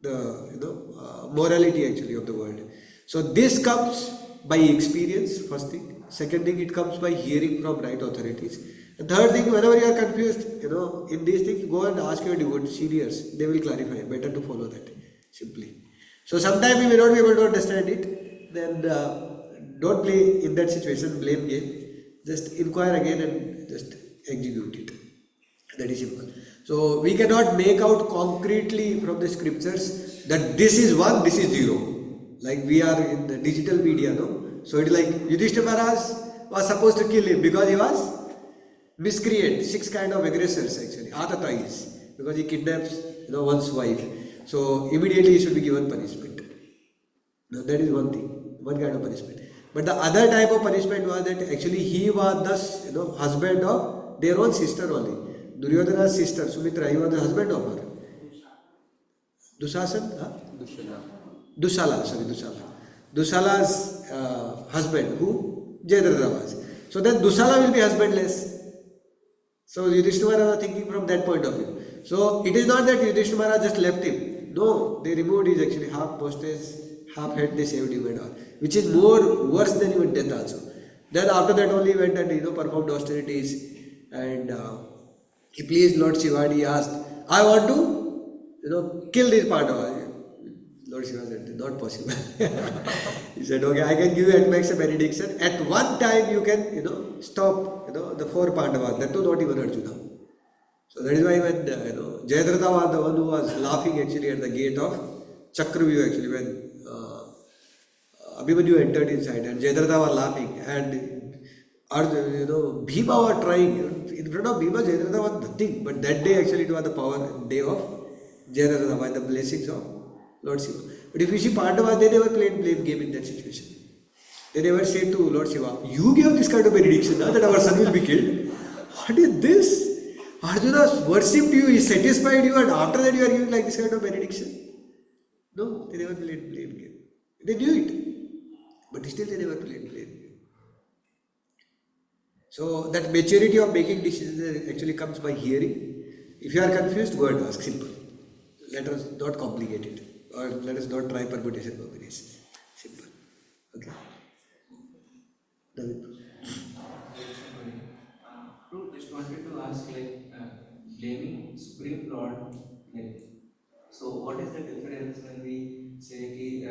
the morality actually of the world. So this comes by experience, first thing. Second thing, it comes by hearing from right authorities. And third thing, whenever you are confused, in these things, go and ask your devotees, seniors. They will clarify. Better to follow that simply. So sometimes you may not be able to understand it. Then don't play in that situation. Blame game. Just inquire again and just execute it. That is simple. So we cannot make out concretely from the scriptures that this is one, this is zero. Like we are in the digital media, no? So it is like Yudhishthira Maharaj was supposed to kill him because he was miscreant. Six kind of aggressors actually, Atatais, because he kidnaps one's wife. So immediately he should be given punishment. Now that is one thing, one kind of punishment. But the other type of punishment was that actually he was the husband of their own sister only. Duryodhana's sister, Sumitra, he was the husband of her. Dusasan? Huh? Dushala, sorry, Dushala. Dusala's husband, who Jayadratha was. So then Dushala will be husbandless. So Yudhishthira was thinking from that point of view. So it is not that Yudhishthira just left him. No, they removed his actually half postage, half head, they saved him and all. Which is more worse than even death also. Then after that only he went and performed austerities and he pleased Lord Shiva and he asked, I want to kill this Pandava. Lord Shiva said, not possible. He said, okay, I can give you at max a benediction. At one time you can, stop, the four Pandavas. That too not even Arjuna. So that is why when, Jayadratha was the one who was laughing actually at the gate of Chakravyuh actually when Abhimanyu entered inside and Jayadratha was laughing and Bhima was trying. In front of Bhima, Jayadratha was nothing. But that day actually it was the power day of Jayadratha by the blessings of Lord Shiva. But if you see Pandavas, they never played blame game in that situation. They never said to Lord Shiva, you gave this kind of benediction that our son will be killed. What is this? Arjuna worshipped you, he satisfied you, and after that you are giving like this kind of benediction. No, they never played blame game. They knew it, but still they never played blame game. So that maturity of making decisions actually comes by hearing. If you are confused, go and ask. Simple. Let us not complicate it. Or let us not try permutation combination. Simple. Okay. David. Just wanted to ask, blaming Supreme Lord, so what is the difference when we say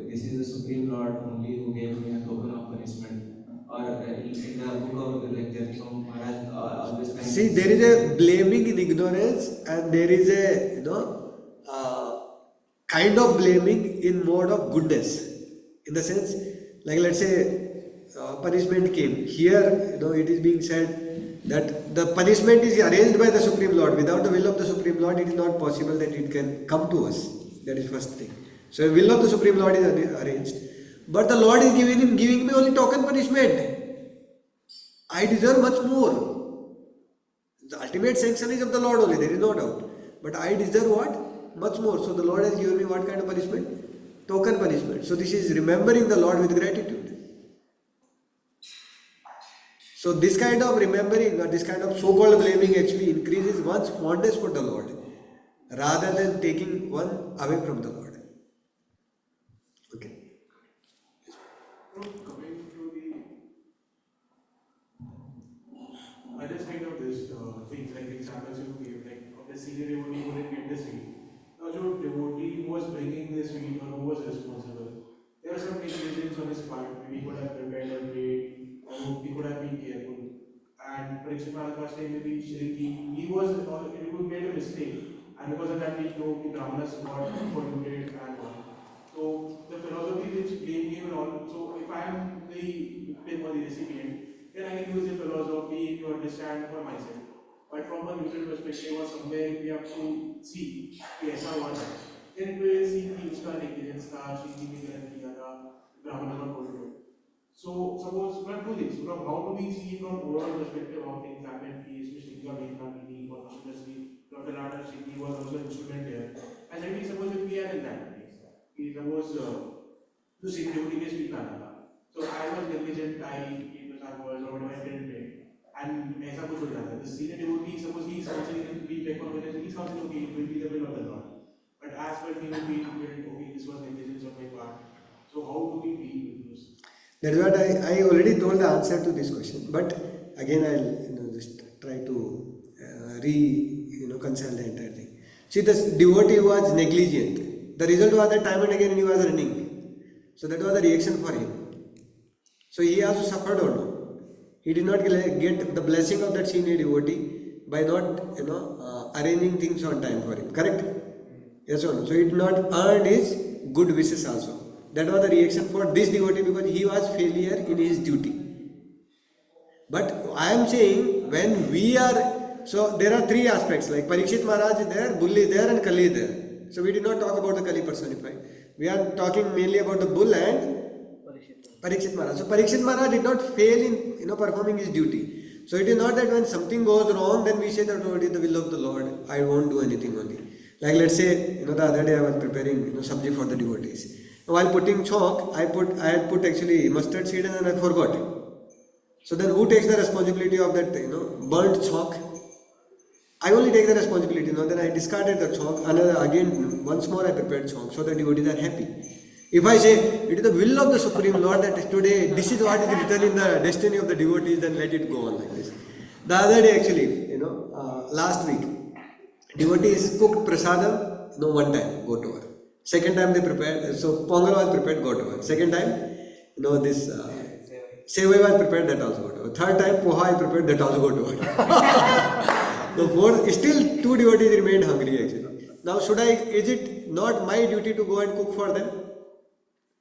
this is the Supreme Lord only who gave me a token of punishment, or in the book of Journey of Maharaj, always kind See, there is a blaming in ignorance, and there is a kind of blaming in mode of goodness. In the sense, like let's say punishment came. Here, it is being said that the punishment is arranged by the Supreme Lord. Without the will of the Supreme Lord, it is not possible that it can come to us. That is first thing. So, the will of the Supreme Lord is arranged. But the Lord is giving me only token punishment. I deserve much more. The ultimate sanction is of the Lord only, there is no doubt. But I deserve what? Much more. So the Lord has given me what kind of punishment? Token punishment. So this is remembering the Lord with gratitude. So this kind of remembering or this kind of so-called blaming actually increases one's fondness for the Lord rather than taking one away from the Lord. Okay. Coming to the other side of this things, like examples you gave, like of the senior devotee who didn't get the sweet. Now, the devotee who was bringing the sweet or who was responsible, there was some negligence on his part. Maybe he could have prepared or prayed, or he could have been careful. And Parikshit Maharaj was saying maybe he was made a mistake, and because of that we know the Brahmanas got polluted and all. So the philosophy which blame game and all. So if I am the victim or the recipient, then I can use the philosophy to understand for myself. But from a neutral perspective or somewhere we have to see कि ऐसा हुआ था. Then it will see कि उसका negligence था, श्री ने गलत किया था, ब्राह्मण और polluted. So suppose not two things. From how do we see from overall perspective how things happen? कि इसमें श्रीका भेजना की और Dr. Nata Shri was also an instrument here. And let me suppose if we are in that case. Suppose to see devotee के speak आना था. So I was negligent, I gave the sad words or whatever I didn't pay. And ऐसा कुछ हो जाता है. The senior devotee, suppose he is counseling and we back on whether he is counseling, okay, it will be the will of the Lord. But as per will feel guilt, okay, this was negligence on my part. So how do we deal with this? That is what I already told the answer to this question. But again, I'll just try to reconcile the entire thing. See, the devotee was negligent. The result was that time and again he was running. So that was the reaction for him. So he also suffered or no? He did not get the blessing of that senior devotee by not arranging things on time for him. Correct? Yes or no? So he did not earn his good wishes also. That was the reaction for this devotee because he was failure in his duty. But I am saying when we are, so there are three aspects like Parikshit Maharaj is there, Bull is there and Kali is there. So we did not talk about the Kali personified. We are talking mainly about the Bull and Parikshit Maharaj. So Parikshit Maharaj did not fail in performing his duty. So it is not that when something goes wrong then we say that oh, it is the will of the Lord, I won't do anything only. Like let's say the other day I was preparing sabji for the devotees. While putting chalk, I had put actually mustard seed and then I forgot. So then who takes the responsibility of that burnt chalk? I only take the responsibility. Then I discarded the chalk. Again, once more I prepared chalk so the devotees are happy. If I say it is the will of the Supreme Lord that today this is what is written in the destiny of the devotees, then let it go on like this. The other day actually, last week, devotees cooked prasadam, one time, go to her. Second time they prepared, so pongal was prepared, go to her. Second time, this sevai was prepared, that also go to her. Third time, poha I prepared, that also go to her. The fourth, still two devotees remained hungry actually. Now is it not my duty to go and cook for them?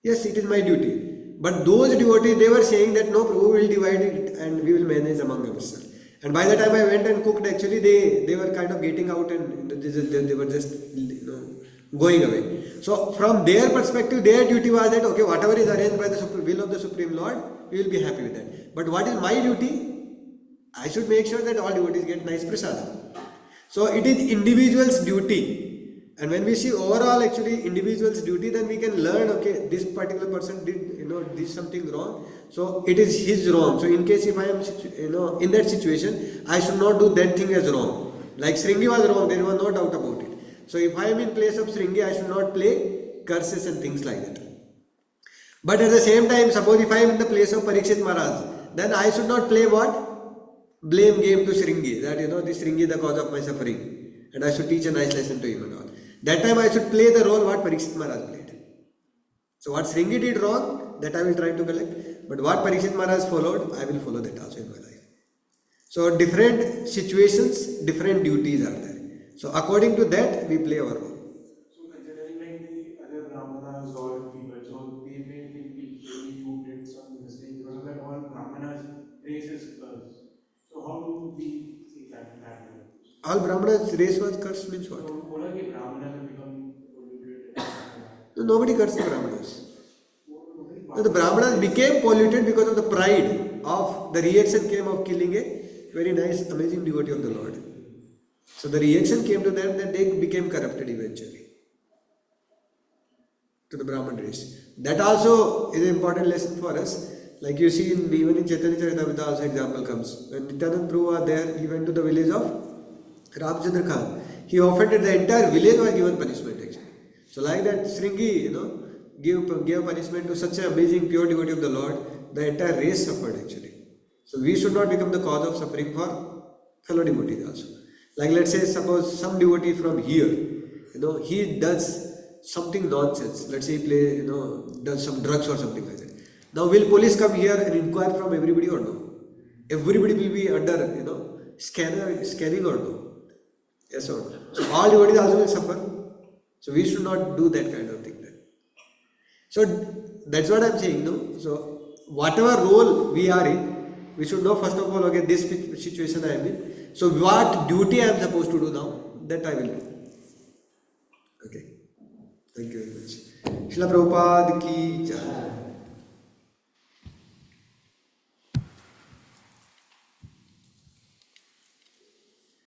Yes, it is my duty. But those devotees, they were saying that no, Prabhu will divide it and we will manage among ourselves. And by the time I went and cooked, actually they were kind of getting out and they were just going away. So from their perspective, their duty was that okay, whatever is arranged by the will of the Supreme Lord, we will be happy with that. But what is my duty? I should make sure that all devotees get nice prasadam. So it is individual's duty. And when we see overall actually individual's duty, then we can learn, okay, this particular person did something wrong. So it is his wrong. So in case if I am, in that situation, I should not do that thing as wrong. Like Sringi was wrong, there was no doubt about it. So if I am in place of Sringi, I should not play curses and things like that. But at the same time, suppose if I am in the place of Parikshit Maharaj, then I should not play what? Blame game to Sringi. That this Sringi is the cause of my suffering. And I should teach a nice lesson to him and all. That time I should play the role what Parikshit Maharaj played. So what Sringi did wrong, that I will try to correct. But what Parikshit Maharaj followed, I will follow that also in my life. So different situations, different duties are there. So according to that, we play our role. So considering like the other Brahmanas or people, so they may think we who did some mistake because of that all Brahmanas race is cursed. So how do we see that? All Brahmanas race was cursed means what? So बोला कि Brahmanas have become polluted. No, nobody cursed the Brahmanas. No, the Brahmanas became polluted because of the pride of the reaction came of killing a very nice, amazing devotee of the Lord. So the reaction came to them that they became corrupted eventually to the Brahman race. That also is an important lesson for us. Like you see, even in Chaitanya Charitamrita also example comes. When Nityananda Prabhu was there, he went to the village of Ramchandra Khan. He offended the entire village, was given punishment actually. So like that, Sringi, gave punishment to such an amazing pure devotee of the Lord, the entire race suffered actually. So we should not become the cause of suffering for fellow devotees also. Like let's say, suppose some devotee from here, he does something nonsense. Let's say he does some drugs or something like that. Now will police come here and inquire from everybody or no? Everybody will be under, scanning or no? Yes or no? So all devotees also will suffer. So we should not do that kind of thing then. So that's what I'm saying, no? So whatever role we are in, we should know first of all, okay, this situation I am in. So what duty I am supposed to do now, that I will do. Okay. Thank you very much. Srila Prabhupada ki jai.